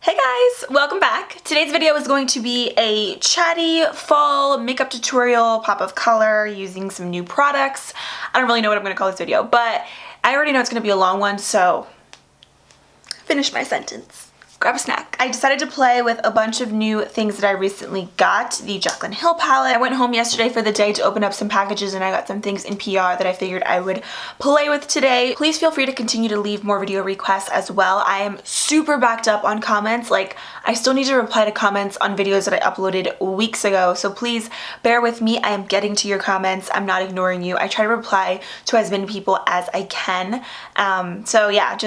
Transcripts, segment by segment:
Hey guys, welcome back. Today's video is going to be a chatty fall makeup tutorial, pop of color, using some new products. I don't really know what I'm going to call this video, but I already know it's going to be a long one, so finish my sentence. Grab a snack. I decided to play with a bunch of new things that I recently got. The Jaclyn Hill palette. I went home yesterday for the day to open up some packages and I got some things in PR that I figured I would play with today. Please feel free to continue to leave more video requests as well. I am super backed up on comments. Like, I still need to reply to comments on videos that I uploaded weeks ago, so please bear with me. I am getting to your comments. I'm not ignoring you. I try to reply to as many people as I can. So yeah,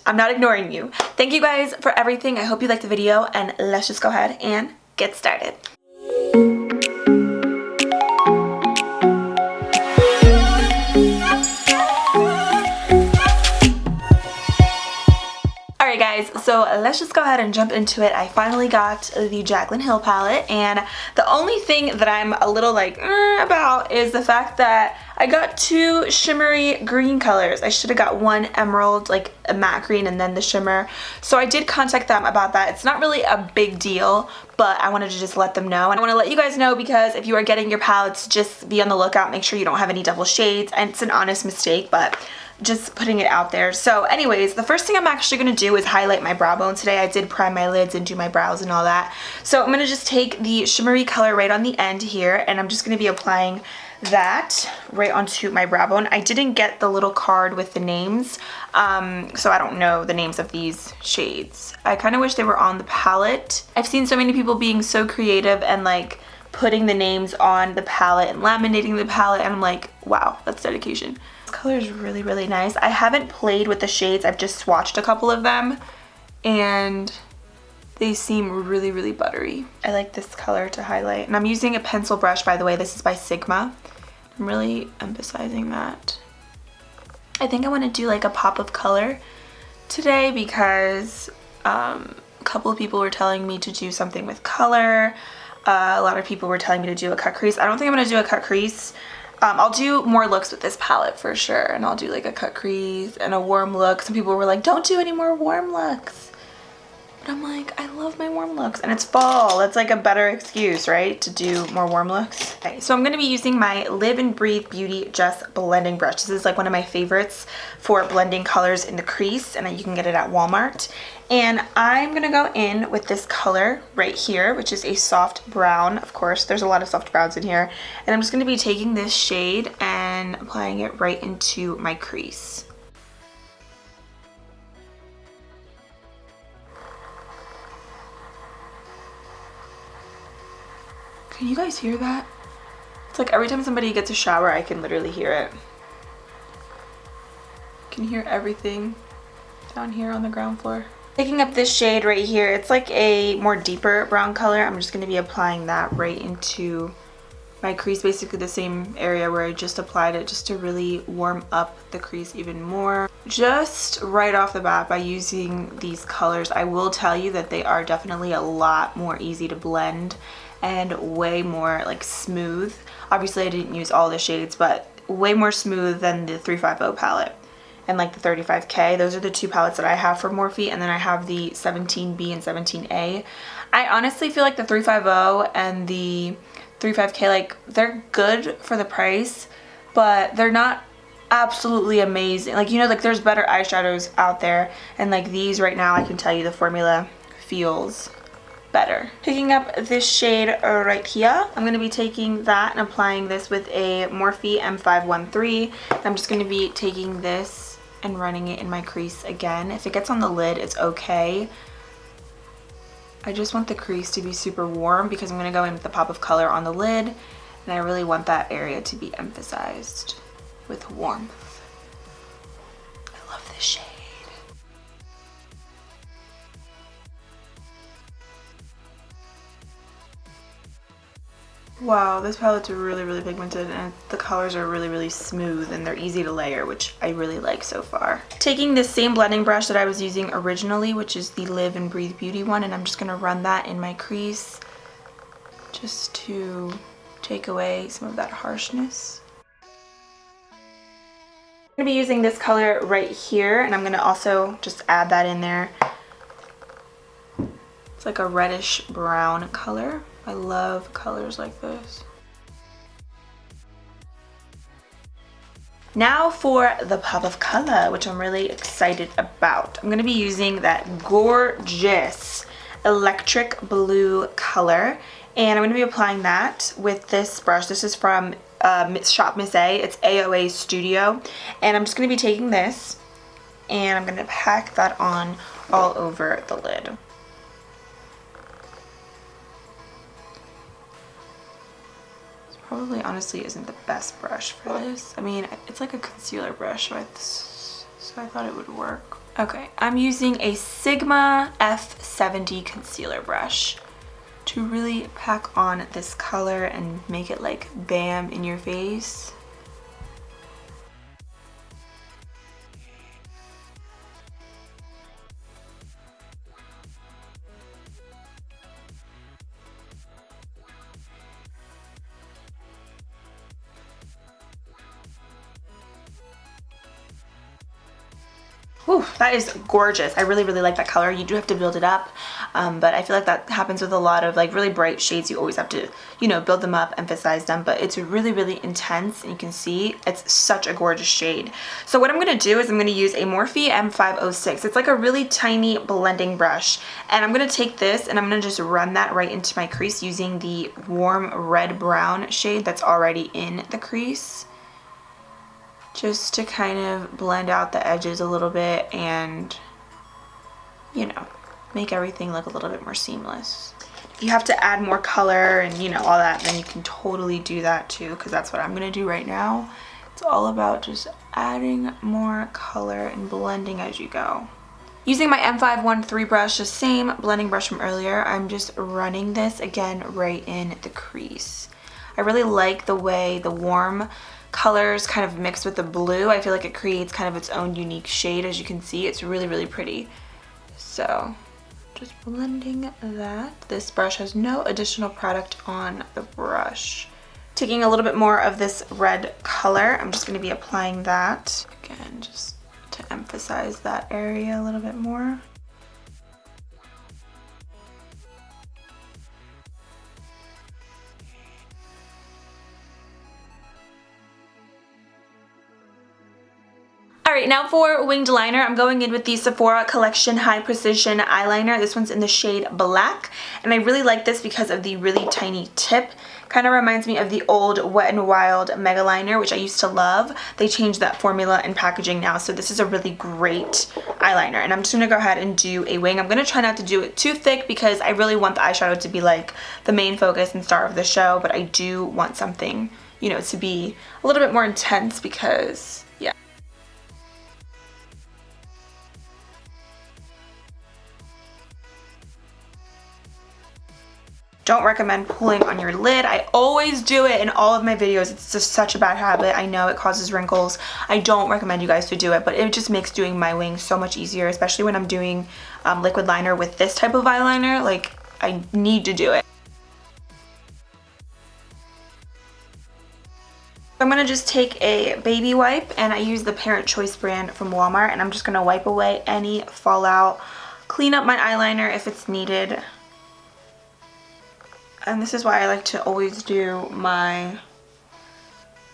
I'm not ignoring you. Thank you guys for everything. I hope you liked the video, and let's just go ahead and get started. Alright guys, so let's just go ahead and jump into it. I finally got the Jaclyn Hill palette, and the only thing that I'm a little like about is the fact that I got two shimmery green colors. I should have got one emerald, like a matte green, and then the shimmer. So I did contact them about that. It's not really a big deal, but I wanted to just let them know. And I want to let you guys know because if you are getting your palettes, just be on the lookout. Make sure you don't have any double shades. And it's an honest mistake, but just putting it out there. So anyways, the first thing I'm actually going to do is highlight my brow bone today. I did prime my lids and do my brows and all that. So I'm going to just take the shimmery color right on the end here, and I'm just going to be applying that right onto my brow bone. I didn't get the little card with the names, so I don't know the names of these shades. I kind of wish they were on the palette. I've seen so many people being so creative and like putting the names on the palette and laminating the palette, and I'm like, wow, that's dedication. This color is really, really nice. I haven't played with the shades. I've just swatched a couple of them, and they seem really, really buttery. I like this color to highlight. And I'm using a pencil brush, by the way. This is by Sigma. I'm really emphasizing that. I think I want to do like a pop of color today because a couple of people were telling me to do something with color. A lot of people were telling me to do a cut crease. I don't think I'm going to do a cut crease. I'll do more looks with this palette for sure. And I'll do like a cut crease and a warm look. Some people were like, don't do any more warm looks. But I'm like, I love my warm looks, and it's fall. That's like a better excuse, right? To do more warm looks. Okay, so I'm going to be using my Live and Breathe Beauty Just blending brush. This is like one of my favorites for blending colors in the crease, and you can get it at Walmart. And I'm going to go in with this color right here, which is a soft brown. Of course, there's a lot of soft browns in here. And I'm just going to be taking this shade and applying it right into my crease. Can you guys hear that? It's like every time somebody gets a shower, I can literally hear it. I can hear everything down here on the ground floor. Picking up this shade right here, it's like a more deeper brown color. I'm just going to be applying that right into my crease, basically the same area where I just applied it, just to really warm up the crease even more. Just right off the bat, by using these colors, I will tell you that they are definitely a lot more easy to blend and way more like smooth. Obviously I didn't use all the shades, but way more smooth than the 350 palette and like the 35K. Those are the two palettes that I have for Morphe, and then I have the 17B and 17A. I honestly feel like the 350 and the 35K, like, they're good for the price, but they're not absolutely amazing. Like, you know, like there's better eyeshadows out there, and like these right now, I can tell you the formula feels better. Picking up this shade right here, I'm going to be taking that and applying this with a Morphe M513. I'm just going to be taking this and running it in my crease again. If it gets on the lid, it's okay. I just want the crease to be super warm because I'm going to go in with the pop of color on the lid, and I really want that area to be emphasized with warmth. I love this shade. Wow, this palette's really, really pigmented, and the colors are really, really smooth, and they're easy to layer, which I really like so far. Taking this same blending brush that I was using originally, which is the Live and Breathe Beauty one, and I'm just going to run that in my crease just to take away some of that harshness. I'm going to be using this color right here, and I'm going to also just add that in there It's like a reddish brown color. I love colors like this. Now for the pop of color, which I'm really excited about. I'm gonna be using that gorgeous electric blue color, and I'm gonna be applying that with this brush. This is from Shop Miss A. It's AOA Studio, and I'm just gonna be taking this and I'm gonna pack that on all over the lid. Probably honestly isn't the best brush for this. I mean, it's like a concealer brush, so I thought it would work. Okay, I'm using a Sigma F70 concealer brush to really pack on this color and make it like bam in your face. Whew, that is gorgeous. I really, really like that color. You do have to build it up, but I feel like that happens with a lot of like really bright shades. You always have to, you know, build them up, emphasize them, but it's really, really intense, and you can see it's such a gorgeous shade. So what I'm gonna do is I'm gonna use a Morphe M506. It's like a really tiny blending brush, and I'm gonna take this and I'm gonna just run that right into my crease using the warm red-brown shade that's already in the crease, just to kind of blend out the edges a little bit and, you know, make everything look a little bit more seamless. If you have to add more color and, you know, all that, then you can totally do that too, because that's what I'm gonna do right now. It's all about just adding more color and blending as you go. Using my M513 brush, the same blending brush from earlier, I'm just running this again right in the crease. I really like the way the warm colors kind of mix with the blue. I feel like it creates kind of its own unique shade. As you can see, it's really, really pretty. So just blending that. This brush has no additional product on the brush. Taking a little bit more of this red color, I'm just going to be applying that again, just to emphasize that area a little bit more. Alright, now for winged liner, I'm going in with the Sephora Collection High Precision Eyeliner. This one's in the shade Black, and I really like this because of the really tiny tip. Kind of reminds me of the old Wet n Wild Mega Liner, which I used to love. They changed that formula and packaging now, so this is a really great eyeliner. And I'm just going to go ahead and do a wing. I'm going to try not to do it too thick because I really want the eyeshadow to be like the main focus and star of the show, but I do want something, you know, to be a little bit more intense because, yeah. Don't recommend pulling on your lid. I always do it in all of my videos. It's just such a bad habit. I know it causes wrinkles. I don't recommend you guys to do it, but it just makes doing my wings so much easier, especially when I'm doing liquid liner with this type of eyeliner. Like, I need to do it. I'm gonna just take a baby wipe, and I use the Parent Choice brand from Walmart, and I'm just gonna wipe away any fallout, clean up my eyeliner if it's needed. And this is why I like to always do my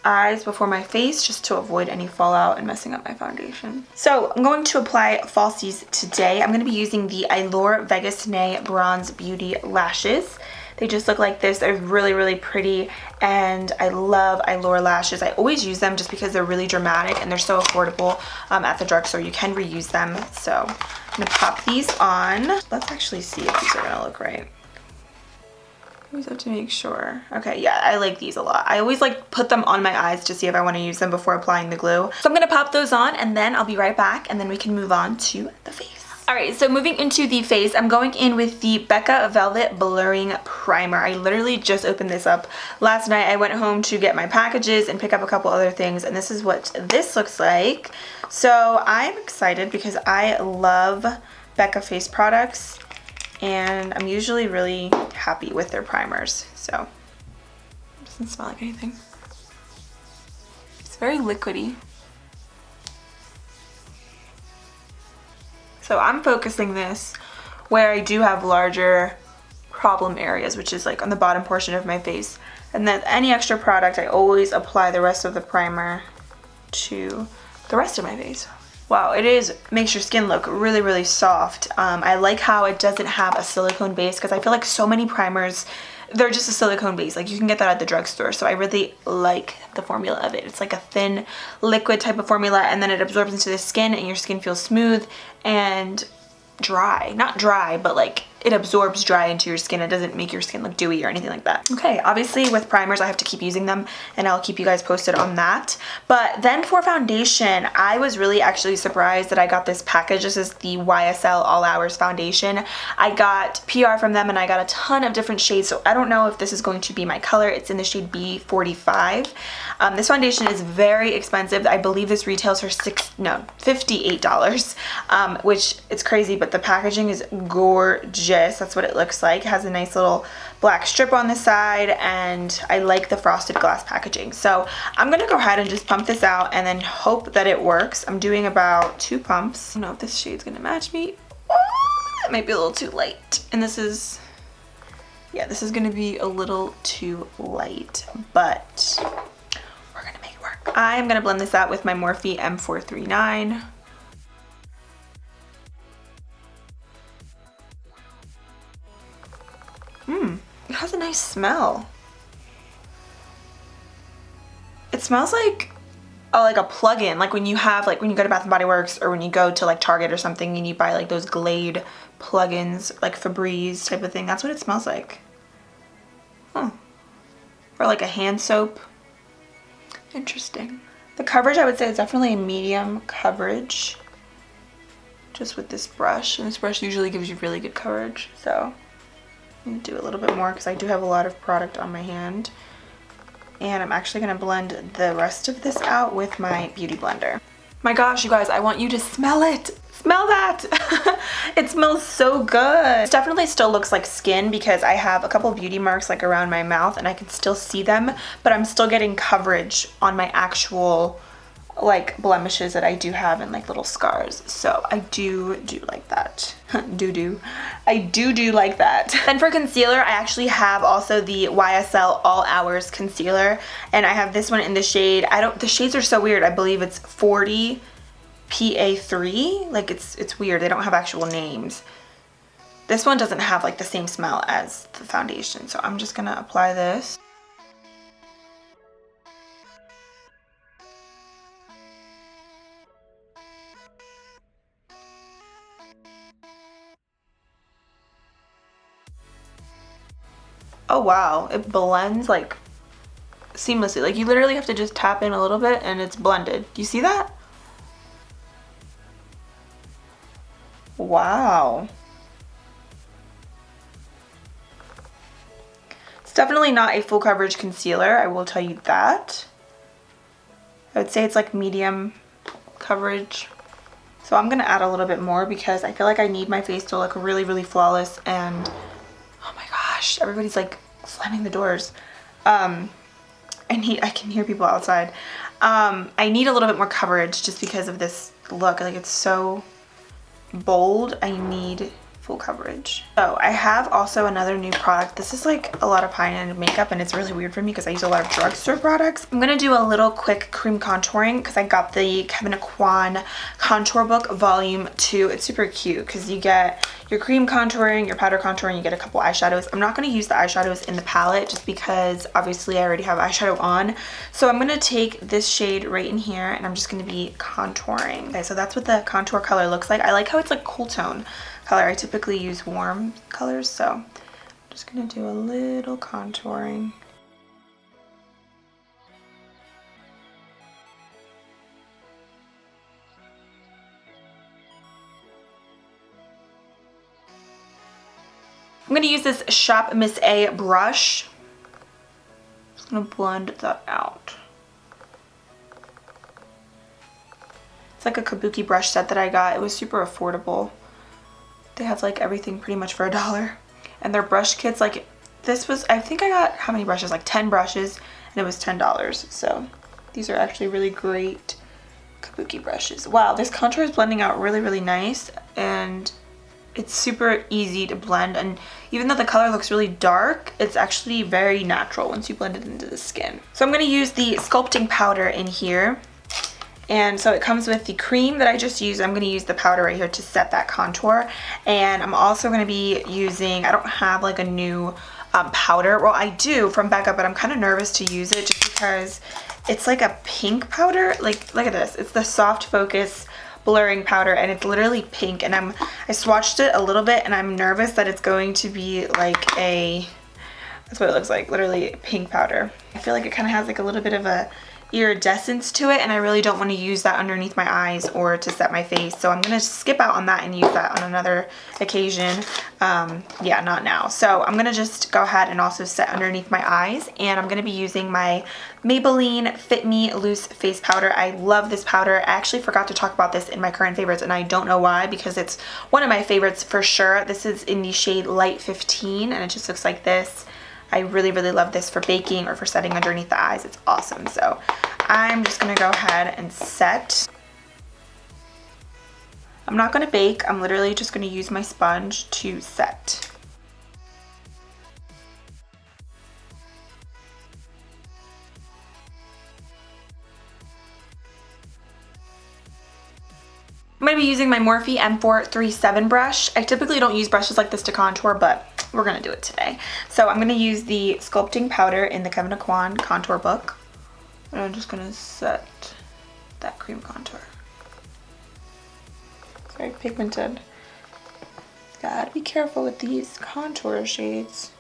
eyes before my face, just to avoid any fallout and messing up my foundation. So I'm going to apply falsies today. I'm going to be using the Eyelure Vegas Nay Bronze Beauty Lashes. They just look like this. They're really, really pretty, and I love Eyelure lashes. I always use them just because they're really dramatic and they're so affordable at the drugstore. You can reuse them. So I'm going to pop these on. Let's actually see if these are going to look right. I always have to make sure. Okay, yeah, I like these a lot. I always like put them on my eyes to see if I want to use them before applying the glue. So I'm going to pop those on, and then I'll be right back, and then we can move on to the face. Alright, so moving into the face, I'm going in with the Becca Velvet Blurring Primer. I literally just opened this up last night. I went home to get my packages and pick up a couple other things, and this is what this looks like. So I'm excited because I love Becca face products, and I'm usually really happy with their primers. So it doesn't smell like anything. It's very liquidy. So I'm focusing this where I do have larger problem areas, which is like on the bottom portion of my face. And then any extra product, I always apply the rest of the primer to the rest of my face. Wow, makes your skin look really, really soft. I like how it doesn't have a silicone base, because I feel like so many primers, they're just a silicone base. Like you can get that at the drugstore. So I really like the formula of it. It's like a thin liquid type of formula, and then it absorbs into the skin and your skin feels smooth and dry. Not dry, but like it absorbs dry into your skin. It doesn't make your skin look dewy or anything like that. Okay, obviously with primers I have to keep using them, and I'll keep you guys posted on that. But then for foundation, I was really actually surprised that I got this package. This is the YSL All Hours Foundation. I got PR from them and I got a ton of different shades, so I don't know if this is going to be my color. It's in the shade B45. This foundation is very expensive. I believe this retails for $58, which it's crazy, but the packaging is gorgeous. That's what it looks like. It has a nice little black strip on the side, and I like the frosted glass packaging. So I'm gonna go ahead and just pump this out and then hope that it works. I'm doing about 2 pumps. I don't know if this shade's gonna match me. It might be a little too light. And this is gonna be a little too light, but we're gonna make it work. I'm gonna blend this out with my Morphe M439. It has a nice smell. It smells like a plug-in, like when you go to Bath & Body Works, or when you go to like Target or something and you buy like those Glade plug-ins, like Febreze type of thing. That's what it smells like. Huh. Or like a hand soap. Interesting. The coverage, I would say, is definitely a medium coverage, just with this brush. And this brush usually gives you really good coverage, so I'm gonna do a little bit more because I do have a lot of product on my hand. And I'm actually gonna blend the rest of this out with my beauty blender. My gosh, you guys, I want you to smell it. Smell that. It smells so good. It definitely still looks like skin because I have a couple beauty marks like around my mouth and I can still see them, but I'm still getting coverage on my actual like blemishes that I do have and like little scars. So I do like that. I do like that. Then for concealer, I actually have also the YSL All Hours Concealer, and I have this one in the shade, the shades are so weird. I believe it's 40 PA3. Like it's weird. They don't have actual names. This one doesn't have like the same smell as the foundation. So I'm just gonna apply this. Oh wow, it blends like seamlessly. Like you literally have to just tap in a little bit and it's blended. Do you see that? Wow. It's definitely not a full coverage concealer, I will tell you that. I would say it's like medium coverage. So I'm gonna add a little bit more because I feel like I need my face to look really, really flawless. And oh my gosh, everybody's like slamming the doors. I can hear people outside. I need a little bit more coverage just because of this look. Like it's so bold. I need full coverage. So I have also another new product. This is like a lot of high-end makeup and it's really weird for me because I use a lot of drugstore products. I'm gonna do a little quick cream contouring because I got the Kevyn contour book volume 2. It's super cute because you get your cream contouring, your powder contouring, you get a couple eyeshadows. I'm not gonna use the eyeshadows in the palette just because obviously I already have eyeshadow on. So I'm gonna take this shade right in here and I'm just gonna be contouring. Okay, so that's what the contour color looks like. I like how it's like cool tone color. I typically use warm colors, so I'm just gonna do a little contouring. I'm gonna use this Shop Miss A brush. Just gonna blend that out. It's like a kabuki brush set that I got. It was super affordable. They have like everything pretty much for $1. And their brush kits, like this was, I think I got, how many brushes? Like 10 brushes and it was $10. So these are actually really great kabuki brushes. Wow, this contour is blending out really, really nice. And it's super easy to blend, and even though the color looks really dark, it's actually very natural once you blend it into the skin. So I'm going to use the sculpting powder in here. And so it comes with the cream that I just used. I'm going to use the powder right here to set that contour. And I'm also going to be using, I don't have like a new powder. Well, I do from Becca, but I'm kind of nervous to use it just because it's like a pink powder. Like, look at this. It's the Soft Focus blurring powder, and it's literally pink, and I swatched it a little bit, and I'm nervous that it's going to be like that's what it looks like, literally pink powder. I feel like it kind of has like a little bit of a iridescence to it, and I really don't want to use that underneath my eyes or to set my face, so I'm gonna skip out on that and use that on another occasion. Yeah, not now. So I'm gonna just go ahead and also set underneath my eyes, and I'm gonna be using my Maybelline Fit Me Loose Face Powder. I love this powder. I actually forgot to talk about this in my current favorites, and I don't know why, because it's one of my favorites for sure. This is in the shade Light 15, and it just looks like this. I really, really love this for baking or for setting underneath the eyes. It's awesome. So I'm just gonna go ahead and set. I'm not gonna bake. I'm literally just gonna use my sponge to set. I'm going to be using my Morphe M437 brush. I typically don't use brushes like this to contour, but we're going to do it today. So I'm going to use the sculpting powder in the Kevyn Aucon contour book. And I'm just going to set that cream contour. It's very pigmented. Gotta be careful with these contour shades.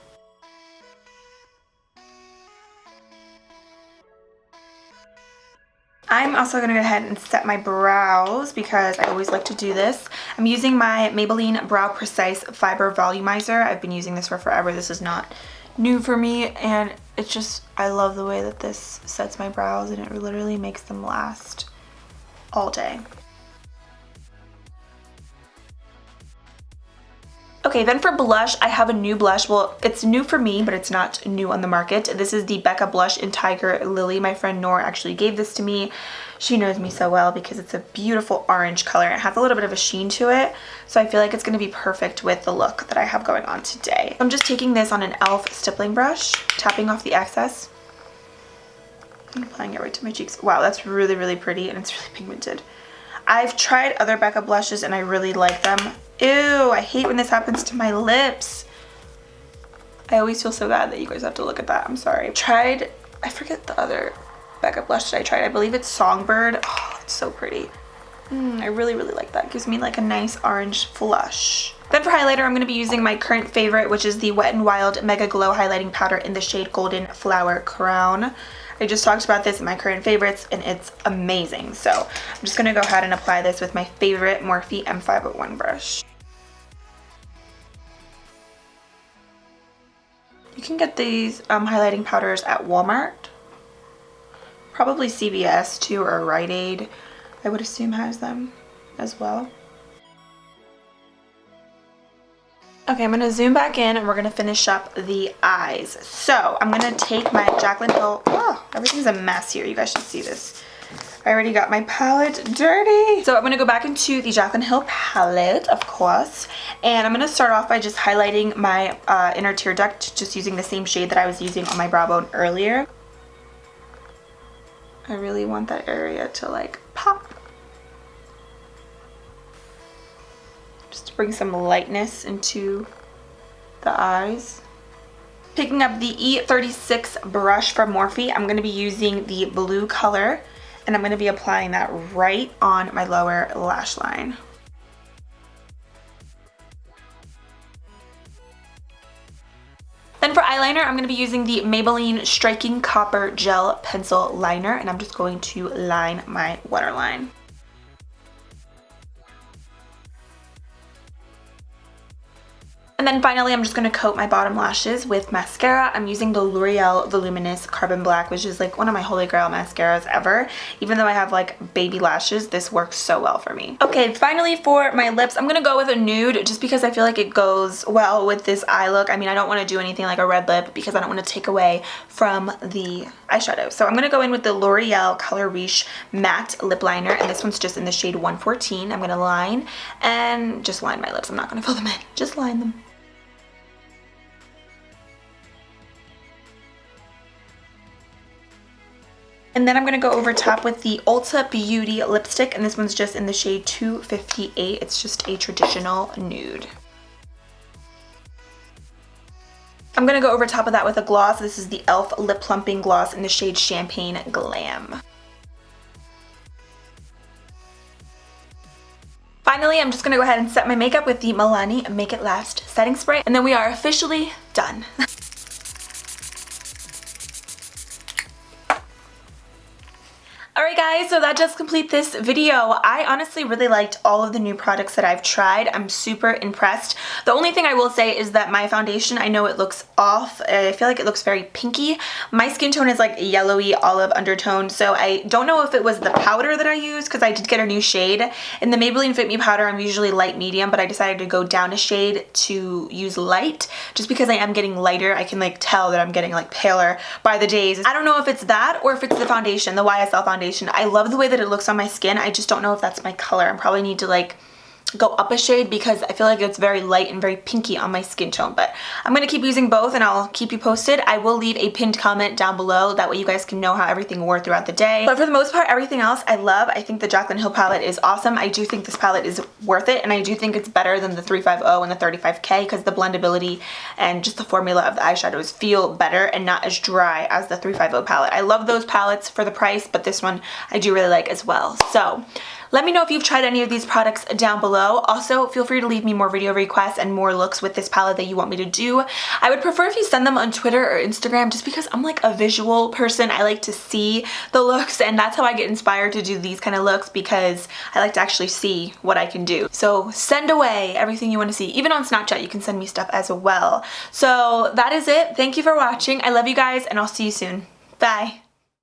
I'm also going to go ahead and set my brows because I always like to do this. I'm using my Maybelline Brow Precise Fiber Volumizer. I've been using this for forever. This is not new for me, and it's just, I love the way that this sets my brows, and it literally makes them last all day. Okay, then for blush, I have a new blush. Well, it's new for me, but it's not new on the market. This is the Becca blush in Tiger Lily. My friend Nora actually gave this to me. She knows me so well because it's a beautiful orange color. It has a little bit of a sheen to it, so I feel like it's going to be perfect with the look that I have going on today. I'm just taking this on an e.l.f. stippling brush, tapping off the excess, and applying it right to my cheeks. Wow, that's really, really pretty, and it's really pigmented. I've tried other Becca blushes, and I really like them. Ew, I hate when this happens to my lips. I always feel so bad that you guys have to look at that. I'm sorry. I forget the other Becca blush that I tried. I believe it's Songbird. Oh, it's so pretty. I really, really like that. It gives me like a nice orange flush. Then for highlighter, I'm going to be using my current favorite, which is the Wet n Wild Mega Glow Highlighting Powder in the shade Golden Flower Crown. I just talked about this in my current favorites, and it's amazing. So I'm just going to go ahead and apply this with my favorite Morphe M501 brush. You can get these highlighting powders at Walmart. Probably CVS too, or Rite Aid, I would assume, has them as well. Okay, I'm going to zoom back in, and we're going to finish up the eyes. So I'm going to take my Jaclyn Hill. Oh, everything's a mess here. You guys should see this. I already got my palette dirty. So I'm going to go back into the Jaclyn Hill palette, of course. And I'm going to start off by just highlighting my inner tear duct, just using the same shade that I was using on my brow bone earlier. I really want that area to like pop. Just to bring some lightness into the eyes. Picking up the E36 brush from Morphe, I'm going to be using the blue color, and I'm going to be applying that right on my lower lash line. Then for eyeliner, I'm going to be using the Maybelline Striking Copper Gel Pencil Liner, and I'm just going to line my waterline. And then finally, I'm just going to coat my bottom lashes with mascara. I'm using the L'Oreal Voluminous Carbon Black, which is like one of my holy grail mascaras ever. Even though I have like baby lashes, this works so well for me. Okay, finally for my lips, I'm going to go with a nude just because I feel like it goes well with this eye look. I mean, I don't want to do anything like a red lip because I don't want to take away from the eyeshadow. So I'm going to go in with the L'Oreal Color Riche Matte Lip Liner, and this one's just in the shade 114. I'm going to line and just line my lips. I'm not going to fill them in, just line them. And then I'm going to go over top with the Ulta Beauty lipstick, and this one's just in the shade 258. It's just a traditional nude. I'm going to go over top of that with a gloss. This is the e.l.f. Lip Plumping Gloss in the shade Champagne Glam. Finally, I'm just going to go ahead and set my makeup with the Milani Make It Last setting spray, and then we are officially done. Alright guys, so that just completes this video. I honestly really liked all of the new products that I've tried. I'm super impressed. The only thing I will say is that my foundation, I know it looks off. I feel like it looks very pinky. My skin tone is like yellowy olive undertone, so I don't know if it was the powder that I used because I did get a new shade. In the Maybelline Fit Me powder, I'm usually light medium, but I decided to go down a shade to use light just because I am getting lighter. I can like tell that I'm getting like paler by the days. I don't know if it's that or if it's the foundation, the YSL foundation. I love the way that it looks on my skin. I just don't know if that's my color. I probably need to like go up a shade because I feel like it's very light and very pinky on my skin tone. But I'm going to keep using both and I'll keep you posted. I will leave a pinned comment down below. That way you guys can know how everything wore throughout the day. But for the most part, everything else I love. I think the Jaclyn Hill palette is awesome. I do think this palette is worth it, and I do think it's better than the 350 and the 35K because the blendability and just the formula of the eyeshadows feel better and not as dry as the 350 palette. I love those palettes for the price, but this one I do really like as well. So let me know if you've tried any of these products down below. Also, feel free to leave me more video requests and more looks with this palette that you want me to do. I would prefer if you send them on Twitter or Instagram just because I'm like a visual person. I like to see the looks, and that's how I get inspired to do these kind of looks because I like to actually see what I can do. So send away everything you want to see. Even on Snapchat, you can send me stuff as well. So that is it. Thank you for watching. I love you guys, and I'll see you soon. Bye.